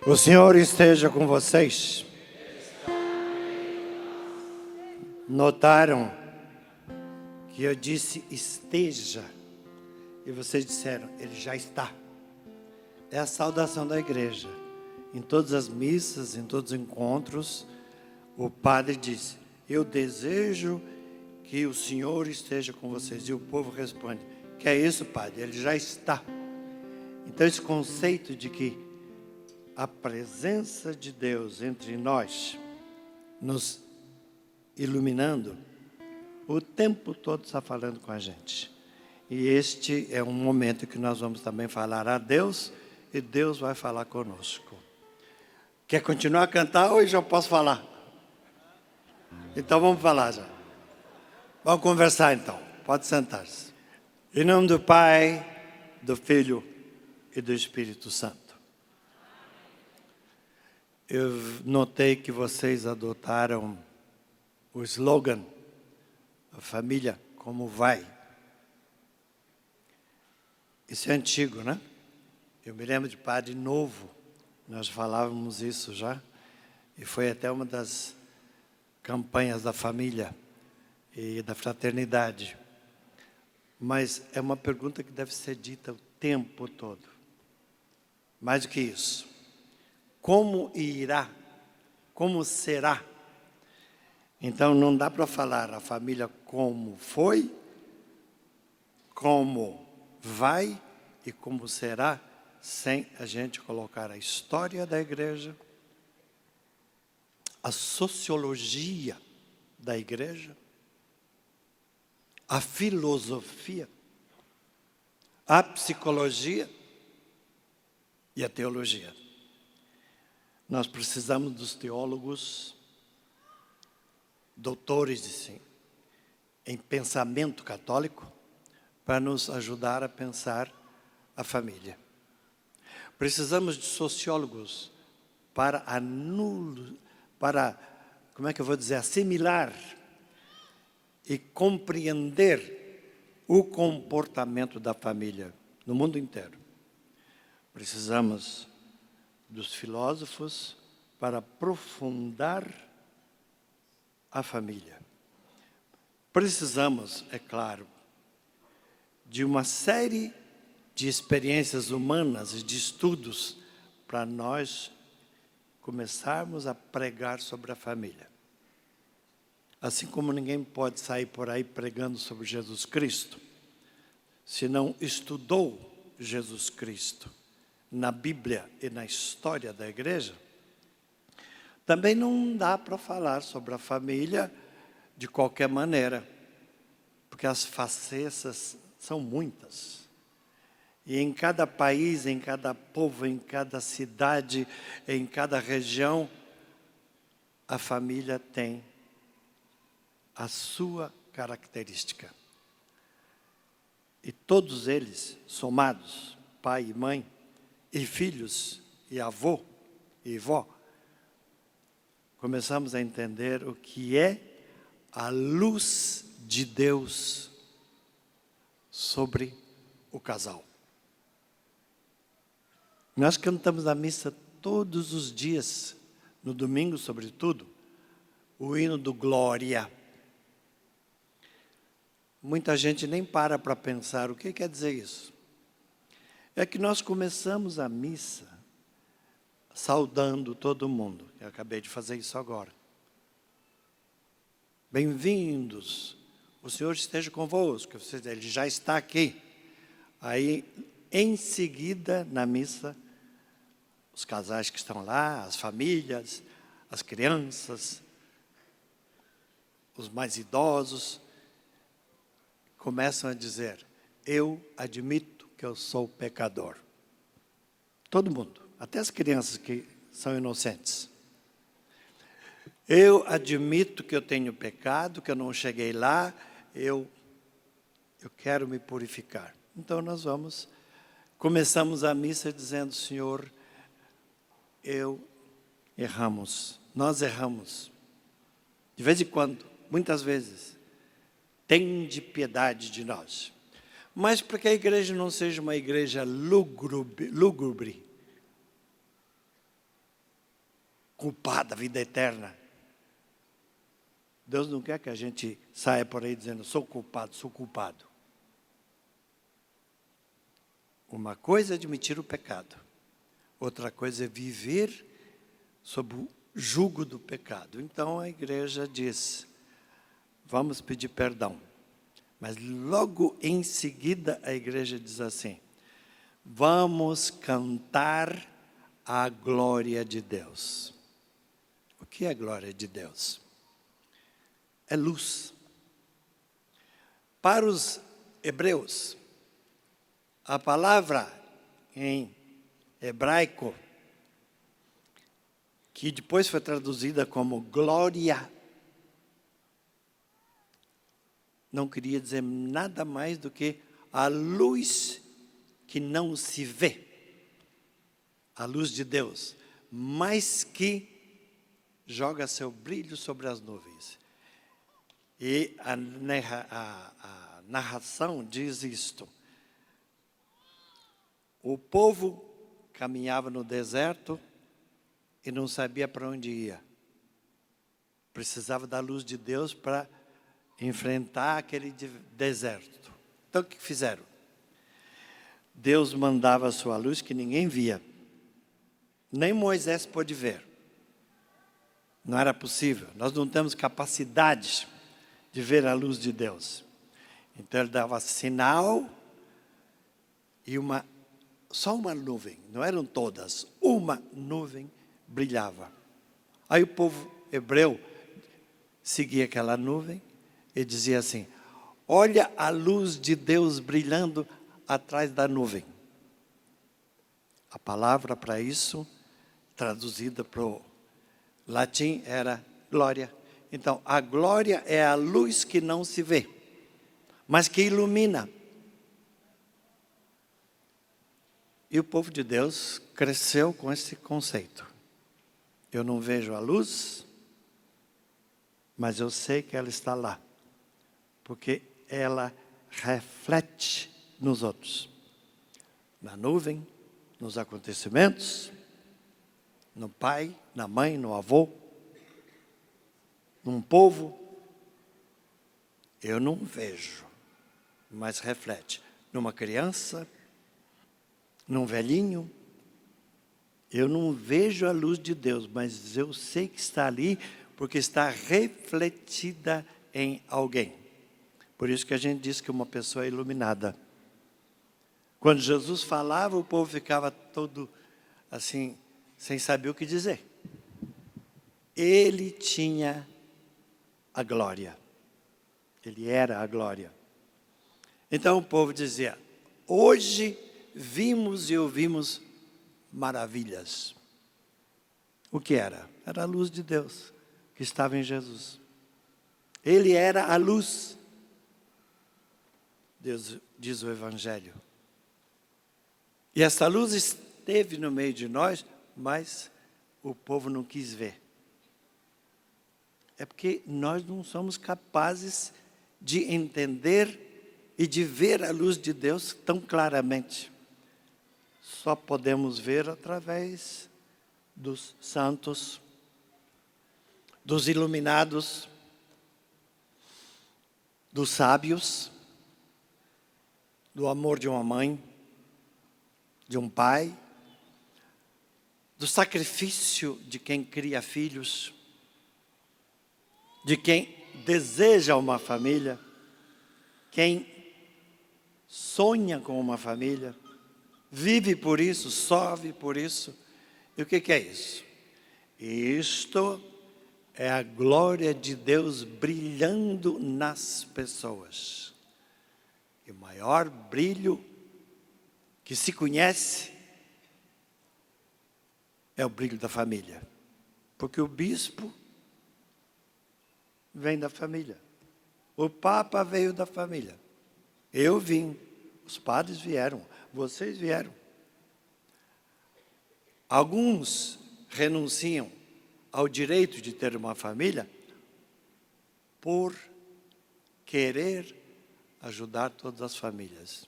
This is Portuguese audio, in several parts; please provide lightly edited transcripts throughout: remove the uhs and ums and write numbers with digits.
O Senhor esteja com vocês. Notaram que eu disse esteja e vocês disseram, ele já está. É a saudação da igreja. Em todas as missas, em todos os encontros, o padre diz, eu desejo que o Senhor esteja com vocês. E o povo responde, que é isso, padre? Ele já está. Então esse conceito de que a presença de Deus entre nós, nos iluminando, o tempo todo está falando com a gente. E este é um momento que nós vamos também falar a Deus, e Deus vai falar conosco. Quer continuar a cantar ou já posso falar? Então vamos falar já. Vamos conversar então, pode sentar-se. Em nome do Pai, do Filho e do Espírito Santo. Eu notei que vocês adotaram o slogan, a família como vai. Isso é antigo, né? Eu me lembro de Padre Novo, nós falávamos isso já, e foi até uma das campanhas da família e da fraternidade. Mas é uma pergunta que deve ser dita o tempo todo. Mais do que isso. Como irá? Como será? Então não dá para falar a família como foi, como vai e como será, sem a gente colocar a história da igreja, a sociologia da igreja, a filosofia, a psicologia e a teologia. Nós precisamos dos teólogos, doutores em pensamento católico, para nos ajudar a pensar a família. Precisamos de sociólogos para assimilar e compreender o comportamento da família no mundo inteiro. Precisamos dos filósofos para aprofundar a família. Precisamos, é claro, de uma série de experiências humanas e de estudos para nós começarmos a pregar sobre a família. Assim como ninguém pode sair por aí pregando sobre Jesus Cristo, se não estudou Jesus Cristo na Bíblia e na história da igreja, também não dá para falar sobre a família de qualquer maneira, porque as facetas são muitas. E em cada país, em cada povo, em cada cidade, em cada região, a família tem a sua característica. E todos eles, somados, pai e mãe, e filhos, e avô, e vó, começamos a entender o que é a luz de Deus sobre o casal. Nós cantamos a missa todos os dias, no domingo sobretudo, o hino do Glória. Muita gente nem para pensar o que quer dizer isso. É que nós começamos a missa saudando todo mundo. Eu acabei de fazer isso agora. Bem-vindos, o Senhor esteja convosco. Ele já está aqui. Aí, em seguida, na missa, os casais que estão lá, as famílias, as crianças, os mais idosos, começam a dizer, eu admito que eu sou pecador. Todo mundo, até as crianças que são inocentes. Eu admito que eu tenho pecado, que eu não cheguei lá, eu quero me purificar. Então nós começamos a missa dizendo, Senhor, nós erramos. De vez em quando, muitas vezes, tende piedade de nós. Mas para que a igreja não seja uma igreja lúgubre, culpado da vida eterna. Deus não quer que a gente saia por aí dizendo, sou culpado, sou culpado. Uma coisa é admitir o pecado. Outra coisa é viver sob o jugo do pecado. Então a igreja diz, vamos pedir perdão. Mas logo em seguida a igreja diz assim, vamos cantar a glória de Deus. O que é a glória de Deus? É luz. Para os hebreus, a palavra em hebraico, que depois foi traduzida como glória, não queria dizer nada mais do que a luz que não se vê, a luz de Deus, mas que joga seu brilho sobre as nuvens. E a narração diz isto. O povo caminhava no deserto e não sabia para onde ia. Precisava da luz de Deus para enfrentar aquele deserto. Então o que fizeram? Deus mandava a sua luz que ninguém via. Nem Moisés pôde ver. Não era possível. Nós não temos capacidade de ver a luz de Deus. Então ele dava sinal e só uma nuvem, não eram todas, uma nuvem brilhava. Aí o povo hebreu seguia aquela nuvem e dizia assim, olha a luz de Deus brilhando atrás da nuvem. A palavra para isso, traduzida para o latim, era glória. Então, a glória é a luz que não se vê, mas que ilumina. E o povo de Deus cresceu com esse conceito. Eu não vejo a luz, mas eu sei que ela está lá, porque ela reflete nos outros. Na nuvem, nos acontecimentos, no pai, na mãe, no avô, num povo. Eu não vejo, mas reflete. Numa criança, num velhinho, eu não vejo a luz de Deus, mas eu sei que está ali, porque está refletida em alguém. Por isso que a gente diz que uma pessoa é iluminada. Quando Jesus falava, o povo ficava todo assim, sem saber o que dizer. Ele tinha a glória. Ele era a glória. Então o povo dizia, hoje vimos e ouvimos maravilhas. O que era? Era a luz de Deus que estava em Jesus. Ele era a luz. Deus diz o Evangelho. E essa luz esteve no meio de nós, mas o povo não quis ver. É porque nós não somos capazes de entender e de ver a luz de Deus tão claramente. Só podemos ver através dos santos, dos iluminados, dos sábios, do amor de uma mãe, de um pai, do sacrifício de quem cria filhos, de quem deseja uma família, quem sonha com uma família, vive por isso, sofre por isso. E o que é isso? Isto é a glória de Deus brilhando nas pessoas. E o maior brilho que se conhece é o brilho da família. Porque o bispo vem da família. O Papa veio da família. Eu vim. Os padres vieram. Vocês vieram. Alguns renunciam ao direito de ter uma família por querer ajudar todas as famílias.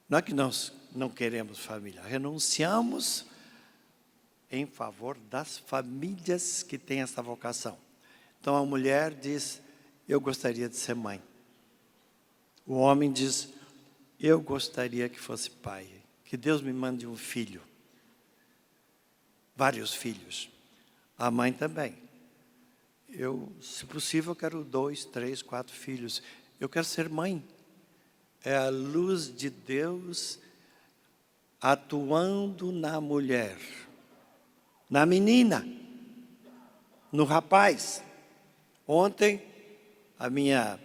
Não é que nós não queremos família, renunciamos em favor das famílias que têm essa vocação. Então a mulher diz, eu gostaria de ser mãe. O homem diz, eu gostaria que fosse pai. Que Deus me mande um filho. Vários filhos. A mãe também. Eu, se possível, quero 2, 3, 4 filhos. Eu quero ser mãe. É a luz de Deus atuando na mulher, na menina, no rapaz. Ontem, a minha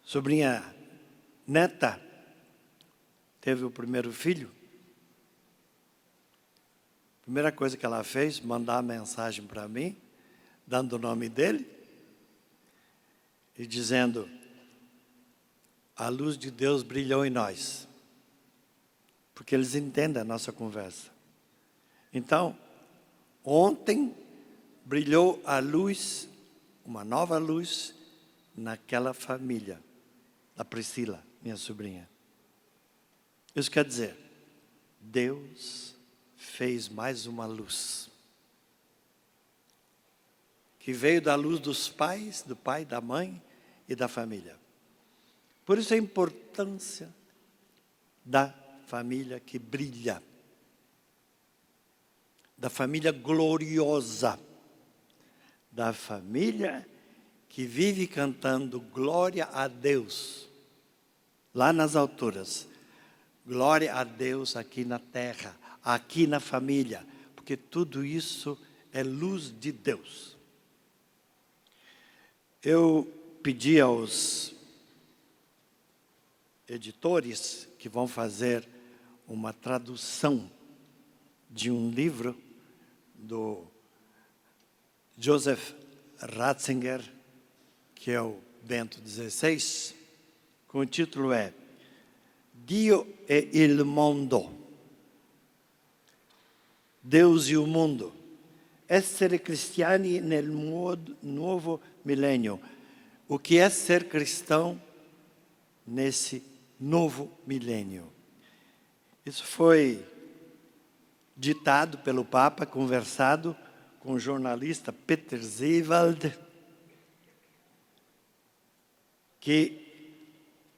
sobrinha neta teve o primeiro filho. A primeira coisa que ela fez, mandar uma mensagem para mim, dando o nome dele e dizendo, a luz de Deus brilhou em nós. Porque eles entendem a nossa conversa. Então, ontem brilhou a luz, uma nova luz, naquela família, da Priscila, minha sobrinha. Isso quer dizer, Deus fez mais uma luz. Que veio da luz dos pais, do pai, da mãe e da família. Por isso a importância da família que brilha. Da família gloriosa. Da família que vive cantando glória a Deus. Lá nas alturas. Glória a Deus aqui na terra. Aqui na família. Porque tudo isso é luz de Deus. Eu pedi aos editores que vão fazer uma tradução de um livro do Joseph Ratzinger, que é o Bento XVI, com o título é Dio e il mondo. Deus e o mundo. Essere cristiani nel nuovo milênio. O que é ser cristão nesse novo milênio? Isso foi ditado pelo Papa, conversado com o jornalista Peter Seewald, que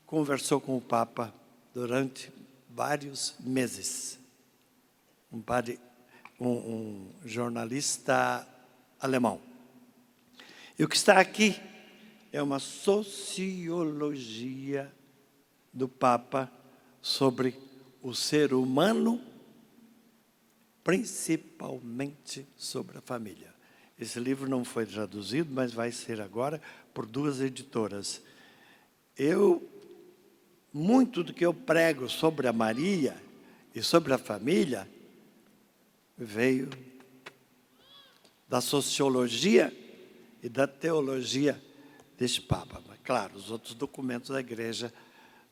conversou com o Papa durante vários meses. Um jornalista alemão. E o que está aqui é uma sociologia do Papa sobre o ser humano, principalmente sobre a família. Esse livro não foi traduzido, mas vai ser agora por 2 editoras. Muito do que eu prego sobre a Maria e sobre a família veio da sociologia e da teologia deste Papa. Mas, claro, os outros documentos da igreja,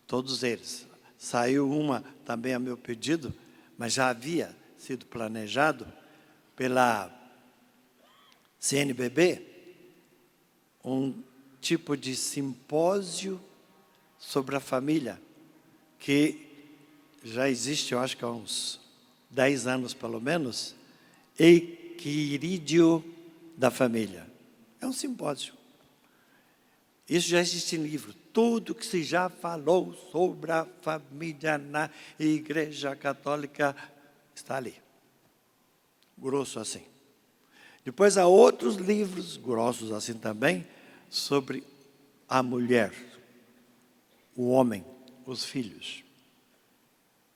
todos eles. Saiu uma também a meu pedido, mas já havia sido planejado pela CNBB, um tipo de simpósio sobre a família, que já existe, eu acho que há uns 10 anos pelo menos, Equilíbrio da Família. É um simpósio. Isso já existe em livro. Tudo que se já falou sobre a família na Igreja Católica está ali. Grosso assim. Depois há outros livros, grossos assim também, sobre a mulher, o homem, os filhos.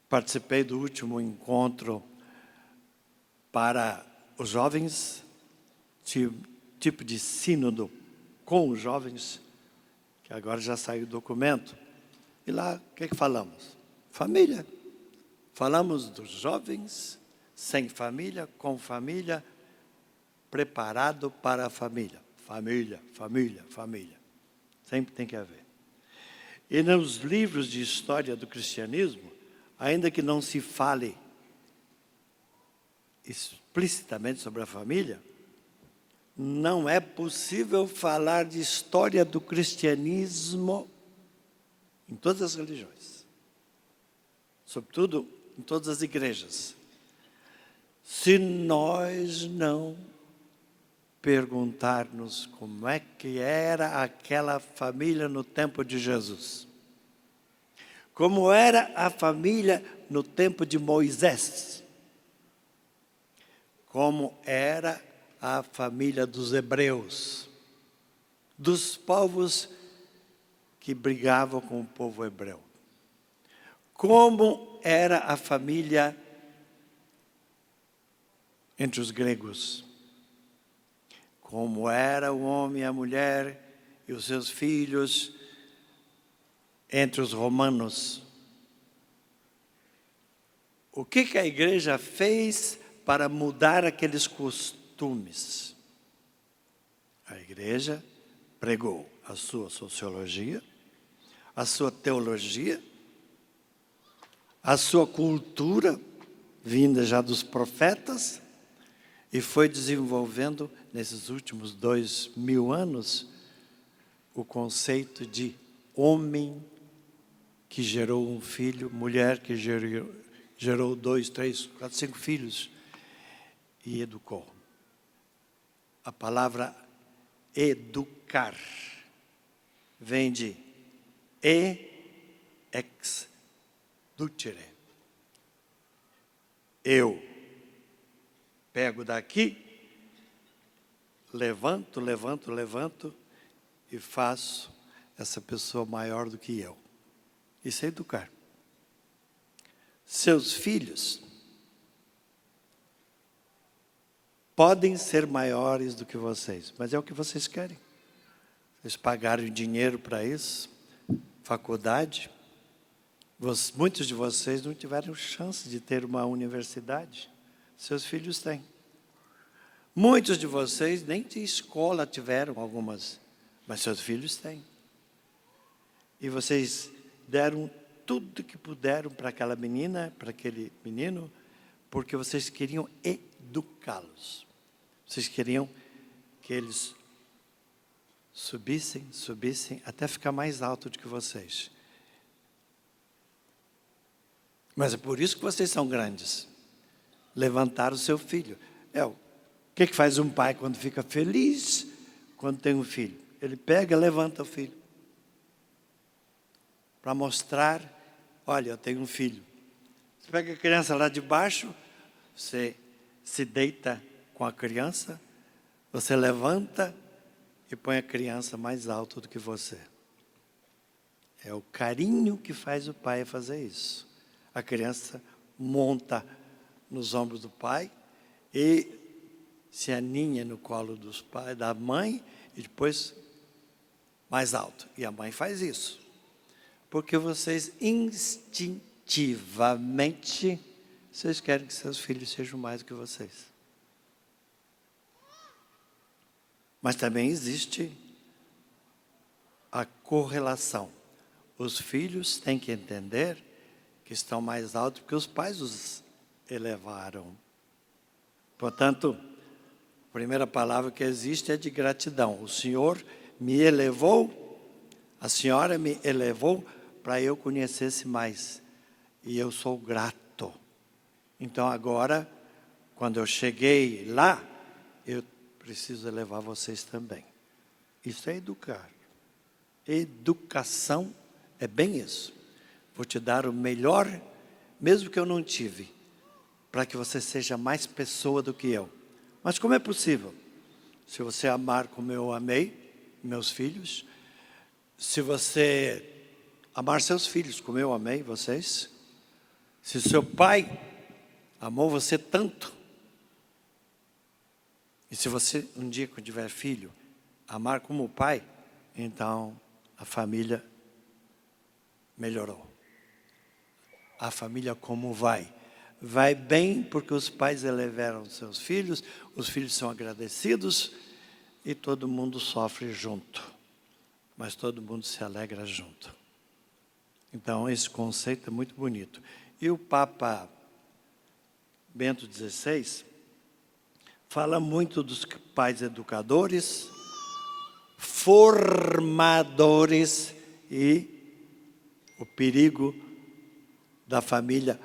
Participei do último encontro para os jovens, tipo de sínodo com os jovens, que agora já saiu o documento. E lá, o que falamos? Família. Falamos dos jovens, sem família, com família, preparado para a família. Família, família, família. Sempre tem que haver. E nos livros de história do cristianismo, ainda que não se fale explicitamente sobre a família, não é possível falar de história do cristianismo em todas as religiões. Sobretudo em todas as igrejas. se nós não perguntarmos como é que era aquela família no tempo de Jesus. Como era a família no tempo de Moisés. Como era a família dos hebreus. Dos povos que brigavam com o povo hebreu. Como era a família entre os gregos. Como era o homem, a mulher e os seus filhos entre os romanos. O que a igreja fez para mudar aqueles costumes? A igreja pregou a sua sociologia, a sua teologia, a sua cultura, vinda já dos profetas, e foi desenvolvendo, nesses últimos 2000 anos, o conceito de homem que gerou um filho, mulher que gerou 2, 3, 4, 5 filhos e educou. A palavra educar vem de ex ducere. Eu pego daqui, levanto e faço essa pessoa maior do que eu. Isso é educar. Seus filhos podem ser maiores do que vocês, mas é o que vocês querem. Vocês pagaram dinheiro para isso, faculdade. Muitos de vocês não tiveram chance de ter uma universidade. Seus filhos têm. Muitos de vocês nem de escola tiveram algumas, mas seus filhos têm. E vocês deram tudo que puderam para aquela menina, para aquele menino, porque vocês queriam educá-los. Vocês queriam que eles subissem, até ficar mais alto do que vocês. Mas é por isso que vocês são grandes. Levantar o seu filho. O que faz um pai quando fica feliz quando tem um filho? Ele pega e levanta o filho. Para mostrar, olha, eu tenho um filho. Você pega a criança lá de baixo, você se deita com a criança, você levanta e põe a criança mais alto do que você. É o carinho que faz o pai fazer isso. A criança monta nos ombros do pai e se aninha no colo dos pais, da mãe, e depois mais alto. E a mãe faz isso. Porque vocês instintivamente, vocês querem que seus filhos sejam mais do que vocês. Mas também existe a correlação. Os filhos têm que entender que estão mais altos porque os pais os elevaram. Portanto, a primeira palavra que existe é de gratidão. O Senhor me elevou, a senhora me elevou para eu conhecesse mais. E eu sou grato. Então agora, quando eu cheguei lá, eu preciso elevar vocês também. Isso é educar. Educação é bem isso. Vou te dar o melhor, mesmo que eu não tive, para que você seja mais pessoa do que eu. Mas como é possível? Se você amar como eu amei meus filhos, se você amar seus filhos como eu amei vocês, se seu pai amou você tanto, e se você um dia quando tiver filho, amar como o pai, então a família melhorou. A família como vai? Vai bem porque os pais elevaram seus filhos, os filhos são agradecidos e todo mundo sofre junto. Mas todo mundo se alegra junto. Então esse conceito é muito bonito. E o Papa Bento XVI fala muito dos pais educadores, formadores e o perigo da família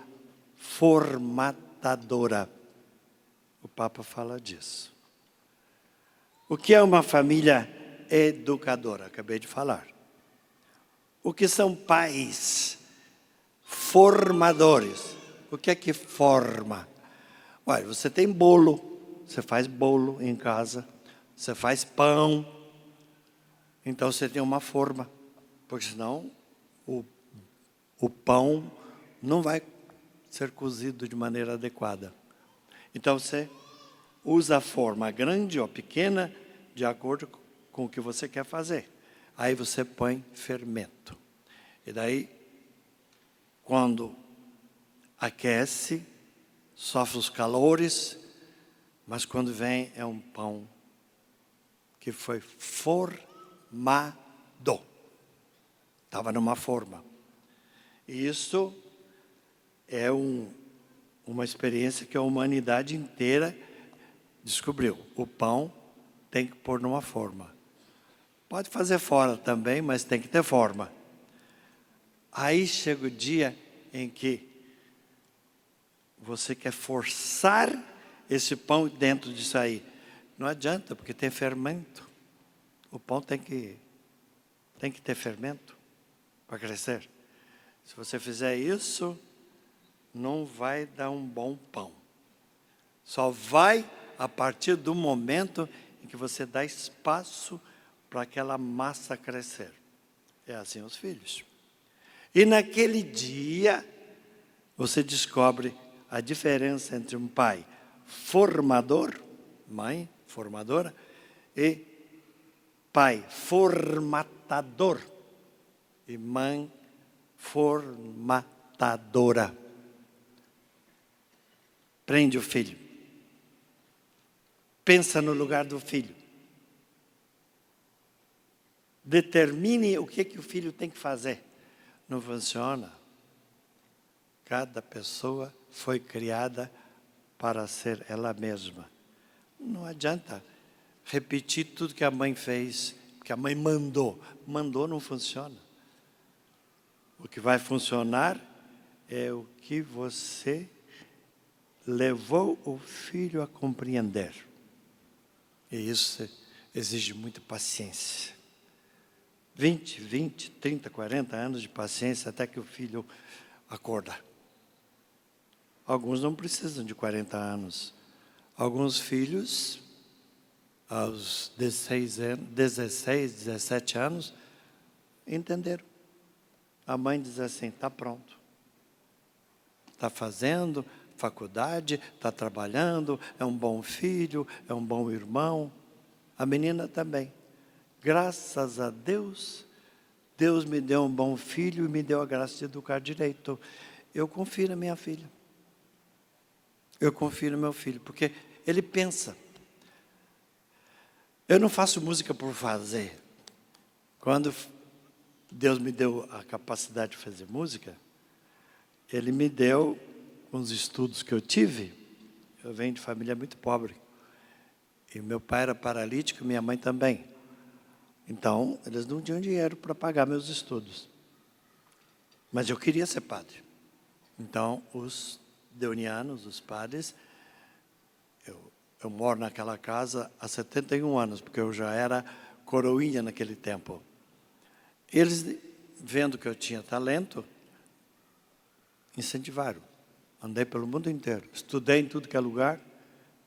formatadora. O Papa fala disso. O que é uma família educadora? Acabei de falar. O que são pais formadores? O que é que forma? Olha, você tem bolo, você faz bolo em casa, você faz pão, então você tem uma forma, porque senão o pão não vai ser cozido de maneira adequada. Então você usa a forma grande ou pequena de acordo com o que você quer fazer. Aí você põe fermento. E daí, quando aquece, sofre os calores, mas quando vem é um pão que foi formado. Estava numa forma. E isso é uma experiência que a humanidade inteira descobriu. O pão tem que pôr numa forma. Pode fazer fora também, mas tem que ter forma. Aí chega o dia em que você quer forçar esse pão dentro disso aí. Não adianta, porque tem fermento. O pão tem que ter fermento para crescer. Se você fizer isso, não vai dar um bom pão. Só vai a partir do momento em que você dá espaço para aquela massa crescer. É assim os filhos. E naquele dia, você descobre a diferença entre um pai formador, mãe formadora, e pai formatador e mãe formatadora. Prende o filho. Pensa no lugar do filho. Determine o que o filho tem que fazer. Não funciona. Cada pessoa foi criada para ser ela mesma. Não adianta repetir tudo que a mãe fez, que a mãe mandou. Mandou não funciona. O que vai funcionar é o que você levou o filho a compreender. E isso exige muita paciência. 20, 30, 40 anos de paciência até que o filho acorda. Alguns não precisam de 40 anos. Alguns filhos, aos 16, 17 anos, entenderam. A mãe diz assim, está pronto. Está fazendo faculdade, está trabalhando, é um bom filho, é um bom irmão. A menina também. Graças a Deus, Deus me deu um bom filho e me deu a graça de educar direito. Eu confio na minha filha. Eu confio no meu filho, porque ele pensa. Eu não faço música por fazer. Quando Deus me deu a capacidade de fazer música, Ele me deu, com os estudos que eu tive, eu venho de família muito pobre. E meu pai era paralítico, minha mãe também. Então, eles não tinham dinheiro para pagar meus estudos. Mas eu queria ser padre. Então, os deonianos, os padres, eu moro naquela casa há 71 anos, porque eu já era coroinha naquele tempo. Eles, vendo que eu tinha talento, incentivaram. Andei pelo mundo inteiro, estudei em tudo que é lugar,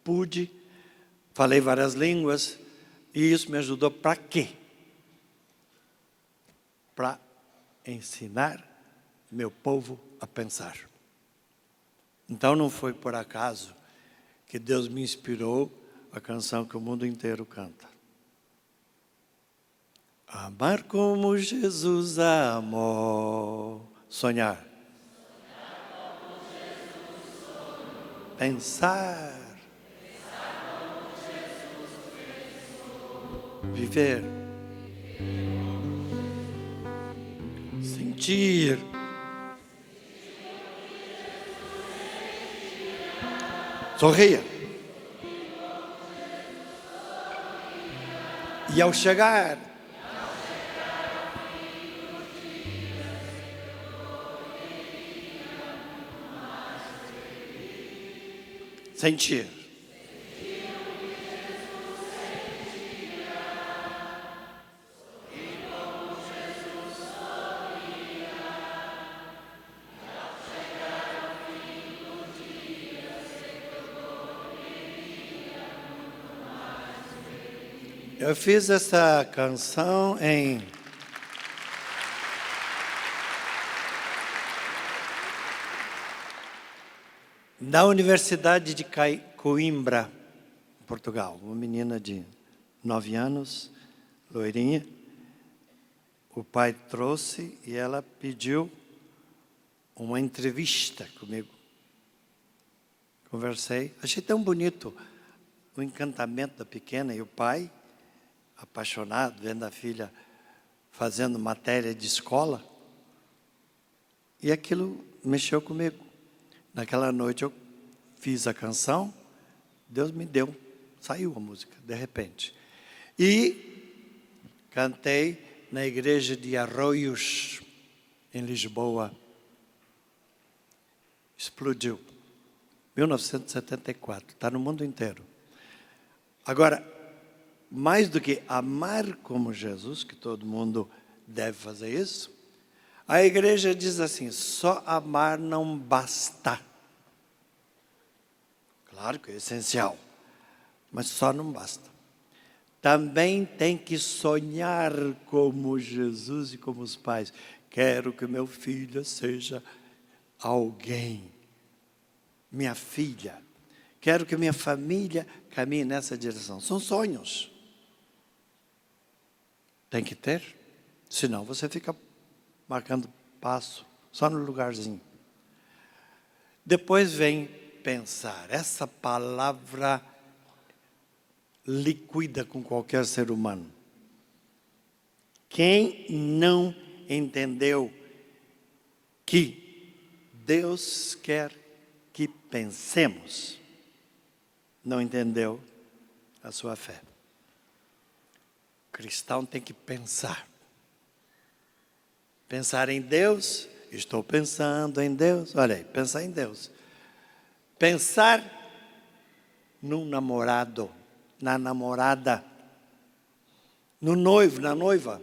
pude, falei várias línguas, e isso me ajudou para quê? Para ensinar meu povo a pensar. Então não foi por acaso que Deus me inspirou a canção que o mundo inteiro canta. Amar como Jesus amou. Sonhar. Como Jesus sonhou. Pensar. Como Jesus pensou. Viver. Sentir. Sorria. E ao chegar, sentir. eu fiz essa canção na Universidade de Coimbra, Portugal. Uma menina de 9 anos, loirinha. O pai trouxe e ela pediu uma entrevista comigo. Conversei, achei tão bonito o encantamento da pequena e o pai, apaixonado, vendo a filha fazendo matéria de escola. E aquilo mexeu comigo. Naquela noite eu fiz a canção, Deus me deu, saiu a música, de repente. E cantei na igreja de Arroios, em Lisboa. Explodiu. 1974, está no mundo inteiro. Agora, mais do que amar como Jesus, que todo mundo deve fazer isso, a igreja diz assim, só amar não basta. Claro que é essencial, mas só não basta. Também tem que sonhar como Jesus e como os pais. Quero que meu filho seja alguém. Minha filha. Quero que minha família caminhe nessa direção. São sonhos. Tem que ter. Senão você fica marcando passo só no lugarzinho. Depois vem pensar. Essa palavra liquida com qualquer ser humano. Quem não entendeu que Deus quer que pensemos, não entendeu a sua fé. O cristão tem que pensar. Pensar em Deus, estou pensando em Deus. Olha aí, pensar em Deus. Pensar num namorado, na namorada, no noivo, na noiva.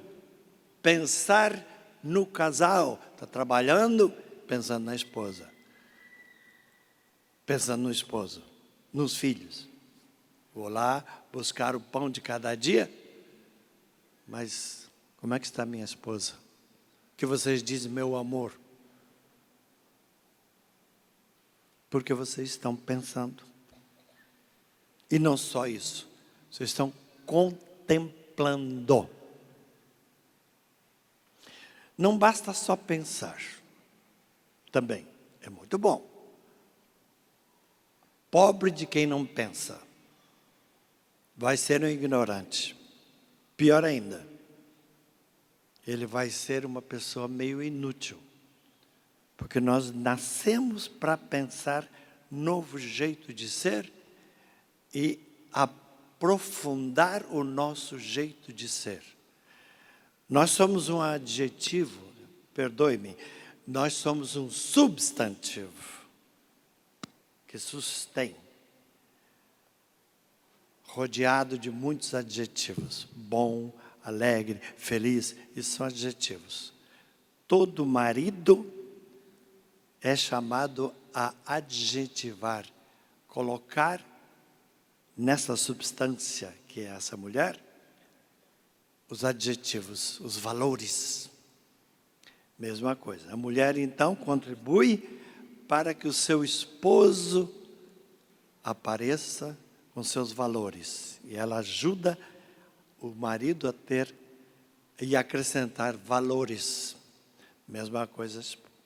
Pensar no casal, está trabalhando, pensando na esposa. Pensando no esposo, nos filhos. Vou lá buscar o pão de cada dia, mas como é que está minha esposa? O que vocês dizem, meu amor? Porque vocês estão pensando. E não só isso, vocês estão contemplando. Não basta só pensar. Também é muito bom. Pobre de quem não pensa. Vai ser um ignorante. Pior ainda, ele vai ser uma pessoa meio inútil. Porque nós nascemos para pensar novo jeito de ser e aprofundar o nosso jeito de ser. Nós somos um adjetivo, perdoe-me, nós somos um substantivo que sustém, rodeado de muitos adjetivos. Bom, alegre, feliz, isso são adjetivos. Todo marido é chamado a adjetivar, colocar nessa substância que é essa mulher, os adjetivos, os valores. Mesma coisa. A mulher, então, contribui para que o seu esposo apareça com seus valores. E ela ajuda o marido a ter e acrescentar valores. Mesma coisa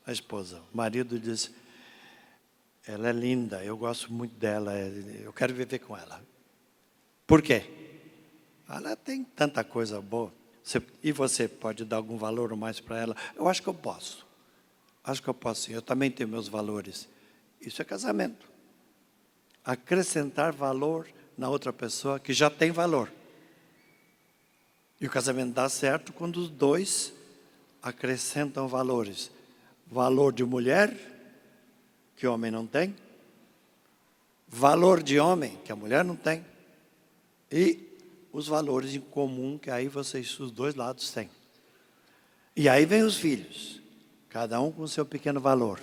a esposa. O marido diz, ela é linda, eu gosto muito dela, eu quero viver com ela. Por quê? Ela tem tanta coisa boa. E você pode dar algum valor ou mais para ela? Eu acho que eu posso. Acho que eu posso sim. Eu também tenho meus valores. Isso é casamento. Acrescentar valor na outra pessoa que já tem valor. E o casamento dá certo quando os dois acrescentam valores. Valor de mulher, que o homem não tem. Valor de homem, que a mulher não tem. E os valores em comum que aí vocês, os dois lados, têm. E aí vem os filhos. Cada um com o seu pequeno valor,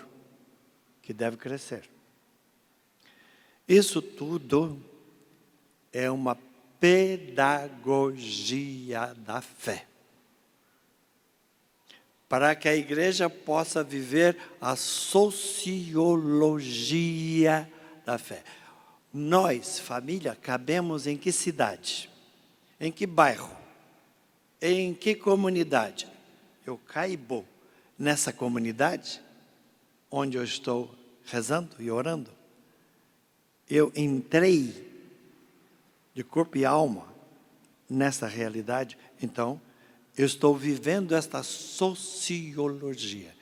que deve crescer. Isso tudo é uma pedagogia da fé. Para que a igreja possa viver a sociologia da fé. Nós, família, cabemos em que cidade? Em que bairro? Em que comunidade? Eu caibo nessa comunidade onde eu estou rezando e orando? Eu entrei de corpo e alma nessa realidade, então eu estou vivendo esta sociologia.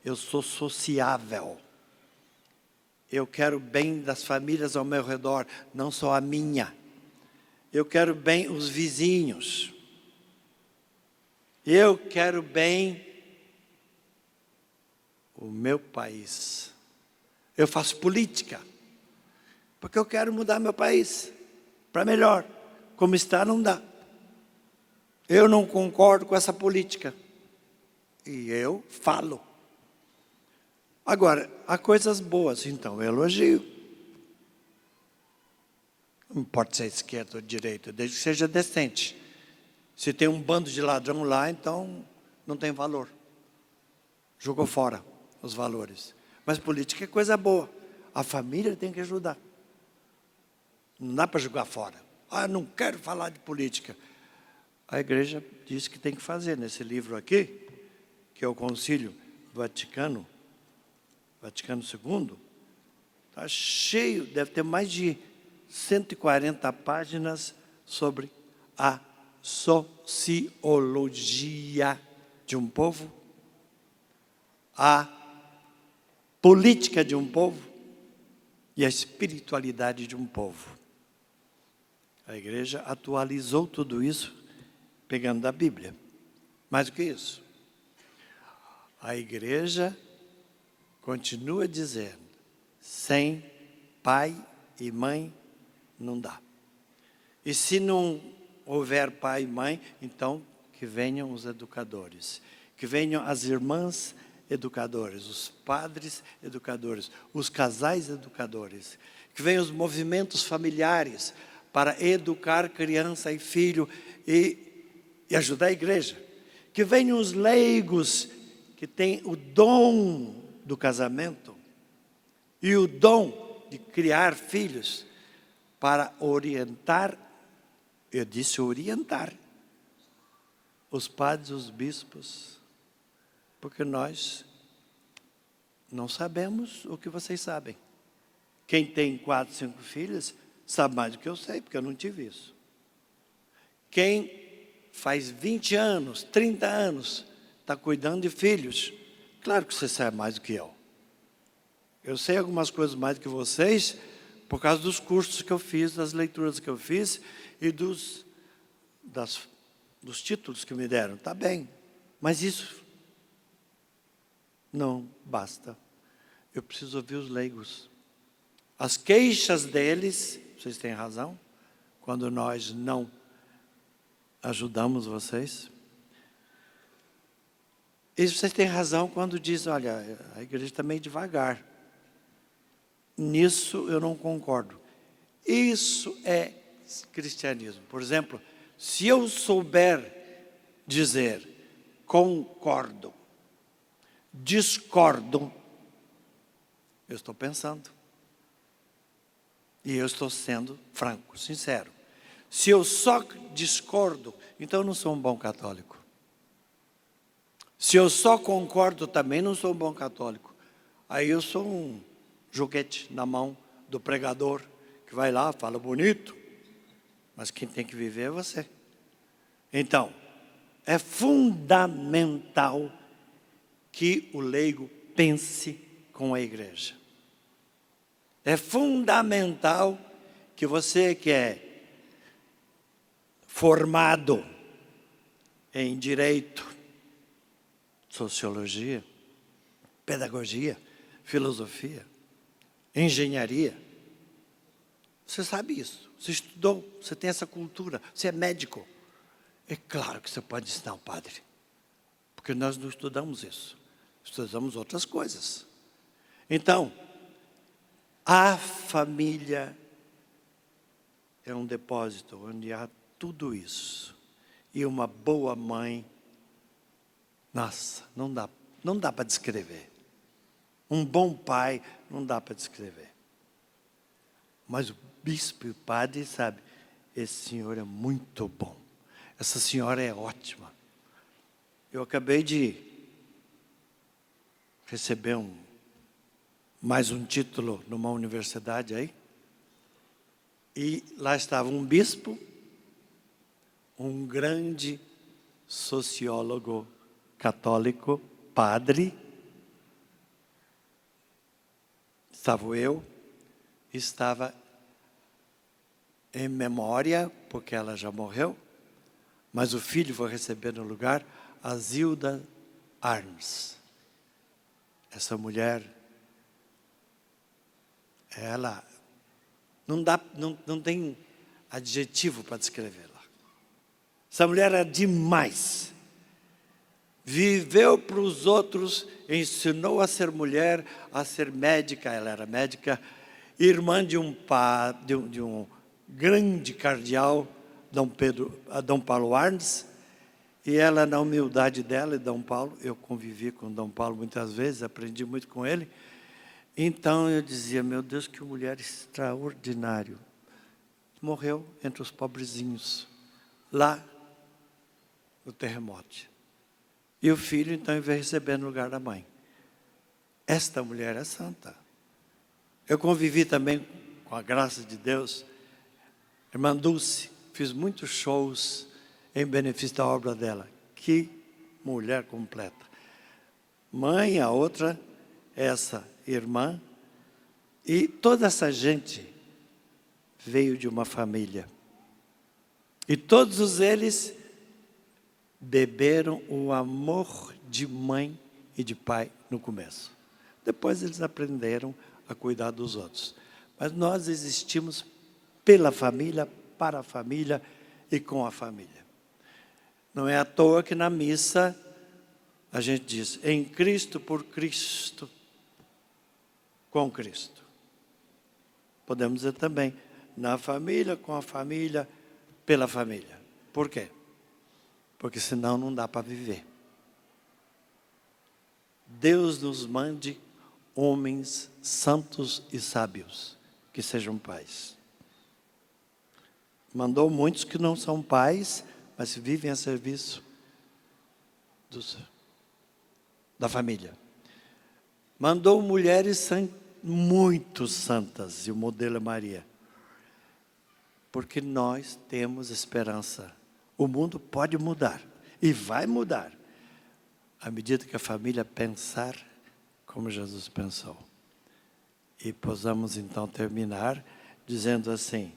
Eu sou sociável. Eu quero bem das famílias ao meu redor, não só a minha. Eu quero bem os vizinhos. Eu quero bem o meu país. Eu faço política, porque eu quero mudar meu país para melhor. Como está, não dá. Eu não concordo com essa política. E eu falo. Agora, há coisas boas, então eu elogio. Não importa se é esquerda ou direita, desde que seja decente. Se tem um bando de ladrão lá, então não tem valor. Jogou fora os valores. Mas política é coisa boa. A família tem que ajudar. Não dá para jogar fora. Ah, não quero falar de política. A igreja diz que tem que fazer. Nesse livro aqui, que é o Concílio Vaticano II, está cheio, deve ter mais de 140 páginas sobre a sociologia de um povo, a política de um povo e a espiritualidade de um povo. A igreja atualizou tudo isso pegando da Bíblia. Mais do que isso, a igreja continua dizendo, sem pai e mãe não dá. E se não houver pai e mãe, então que venham os educadores, que venham as irmãs educadores, os padres educadores, os casais educadores, que venham os movimentos familiares para educar criança e filho e ajudar a igreja. Que venham os leigos que têm o dom do casamento e o dom de criar filhos para orientar, eu disse orientar, os padres, os bispos, porque nós não sabemos o que vocês sabem. Quem tem 4, 5 filhos sabe mais do que eu sei, porque eu não tive isso. Quem faz 20 anos, 30 anos, está cuidando de filhos, claro que você sabe mais do que eu. Eu sei algumas coisas mais do que vocês, por causa dos cursos que eu fiz, das leituras que eu fiz e dos títulos que me deram. Está bem, mas isso não basta. Eu preciso ouvir os leigos. As queixas deles, vocês têm razão, quando nós não ajudamos vocês. E vocês têm razão quando dizem, olha, a igreja está meio devagar. Nisso eu não concordo. Isso é cristianismo. Por exemplo, se eu souber dizer concordo, discordo, eu estou pensando. E eu estou sendo franco, sincero. Se eu só discordo, então eu não sou um bom católico. Se eu só concordo, também não sou um bom católico. Aí eu sou um joguete na mão do pregador, que vai lá, fala bonito, mas quem tem que viver é você. Então, é fundamental que o leigo pense com a igreja. É fundamental que você que é formado em direito, sociologia, pedagogia, filosofia, engenharia, você sabe isso, você estudou, você tem essa cultura, você é médico. É claro que você pode ensinar o padre, porque nós não estudamos isso, estudamos outras coisas. Então, a família é um depósito onde há tudo isso. E uma boa mãe, nossa, não dá para descrever. Um bom pai, não dá para descrever. Mas o bispo e o padre, sabe, esse senhor é muito bom. Essa senhora é ótima. Eu acabei de receber mais um título numa universidade aí. E lá estava um bispo, um grande sociólogo católico, padre. Estava eu, estava em memória, porque ela já morreu, mas o filho foi receber no lugar a Zilda Arns. Essa mulher, ela não tem adjetivo para descrevê-la. Essa mulher era demais. Viveu para os outros, ensinou a ser mulher, a ser médica. Ela era médica, irmã de um grande cardeal, Dom Paulo Arns. E ela, na humildade dela e Dom Paulo, eu convivi com Dom Paulo muitas vezes, aprendi muito com ele. Então eu dizia, meu Deus, que mulher extraordinária. Morreu entre os pobrezinhos, lá no terremoto. E o filho, então, veio receber no lugar da mãe. Esta mulher é santa. Eu convivi também, com a graça de Deus, irmã Dulce, fiz muitos shows em benefício da obra dela. Que mulher completa. Mãe, a outra, essa irmã, e toda essa gente veio de uma família. E todos eles beberam o amor de mãe e de pai no começo. Depois eles aprenderam a cuidar dos outros. Mas nós existimos pela família, para a família e com a família. Não é à toa que na missa a gente diz, em Cristo, por Cristo, com Cristo. Podemos dizer também, na família, com a família, pela família. Por quê? Porque senão não dá para viver. Deus nos mande homens santos e sábios, que sejam pais. Mandou muitos que não são pais, mas vivem a serviço da família. Mandou mulheres muito santas, e o modelo é Maria. Porque nós temos esperança. O mundo pode mudar, e vai mudar, à medida que a família pensar como Jesus pensou. E possamos então terminar dizendo assim,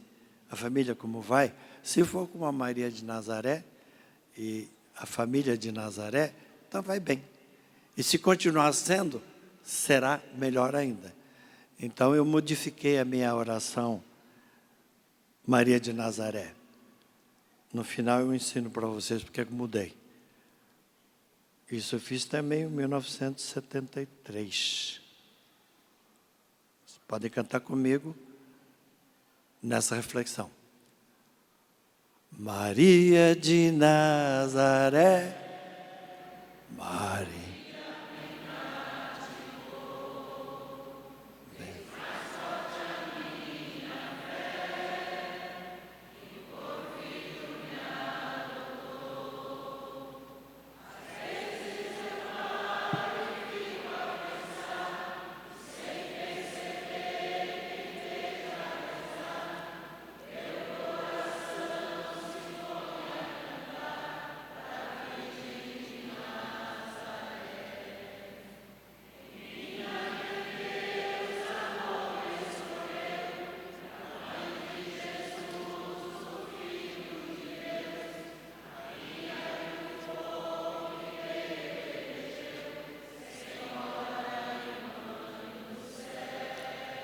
a família como vai? Se for como a Maria de Nazaré, e a família de Nazaré, então vai bem. E se continuar sendo, será melhor ainda. Então eu modifiquei a minha oração, Maria de Nazaré. No final eu ensino para vocês porque eu mudei. Isso eu fiz também em 1973. Vocês podem cantar comigo nessa reflexão. Maria de Nazaré, Maria.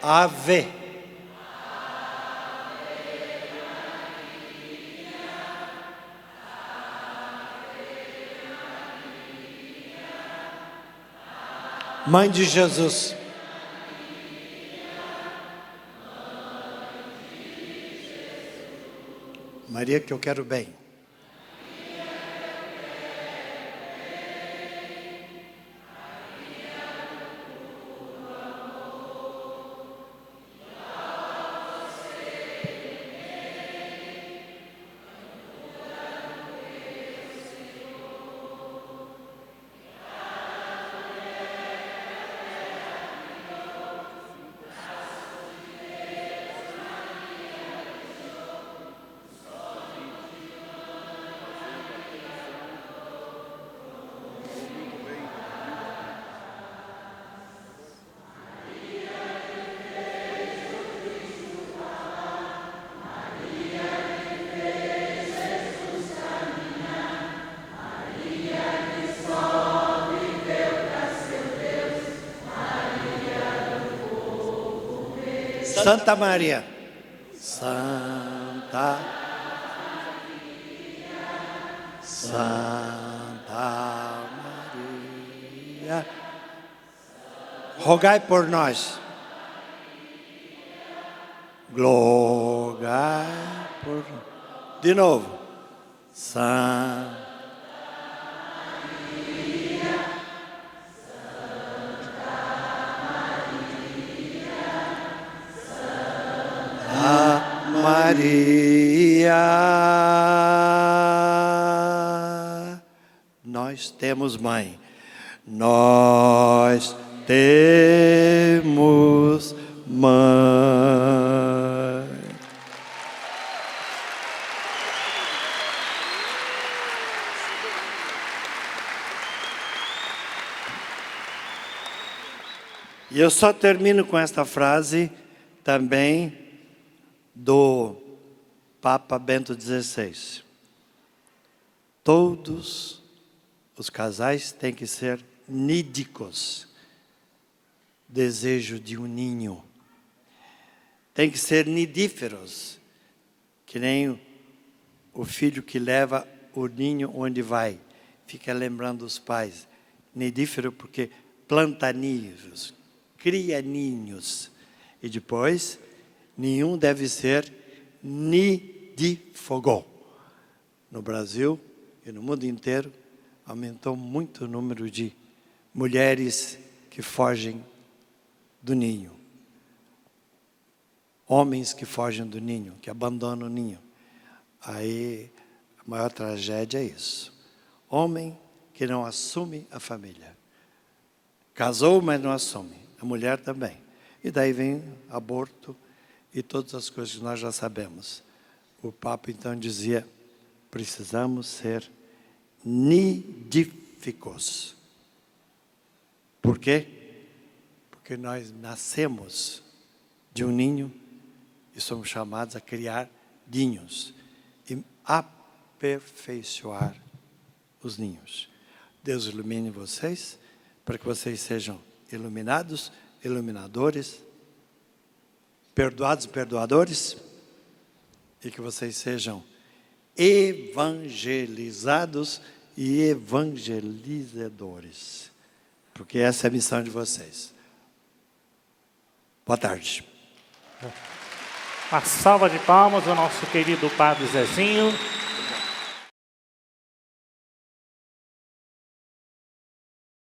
Ave. Mãe de Jesus. Maria, que eu quero bem. Santa Maria. Santa Maria, rogai por nós. Glória por nós. De novo. Santa Maria, nós temos mãe, nós temos mãe. E eu só termino com esta frase também do Papa Bento XVI. Todos os casais têm que ser nídicos. Desejo de um ninho. Tem que ser nidíferos. Que nem o filho que leva o ninho onde vai. Fica lembrando os pais. Nidífero porque planta ninhos, cria ninhos. E depois, nenhum deve ser nidífago. No Brasil e no mundo inteiro, aumentou muito o número de mulheres que fogem do ninho. Homens que fogem do ninho, que abandonam o ninho. Aí, a maior tragédia é isso. Homem que não assume a família. Casou, mas não assume. A mulher também. E daí vem aborto e todas as coisas que nós já sabemos. O Papa então dizia, precisamos ser nidíficos. Por quê? Porque nós nascemos de um ninho e somos chamados a criar ninhos e aperfeiçoar os ninhos. Deus ilumine vocês, para que vocês sejam iluminados, iluminadores, perdoados e perdoadores, e que vocês sejam evangelizados e evangelizadores, porque essa é a missão de vocês. Boa tarde. Uma salva de palmas ao nosso querido Padre Zezinho.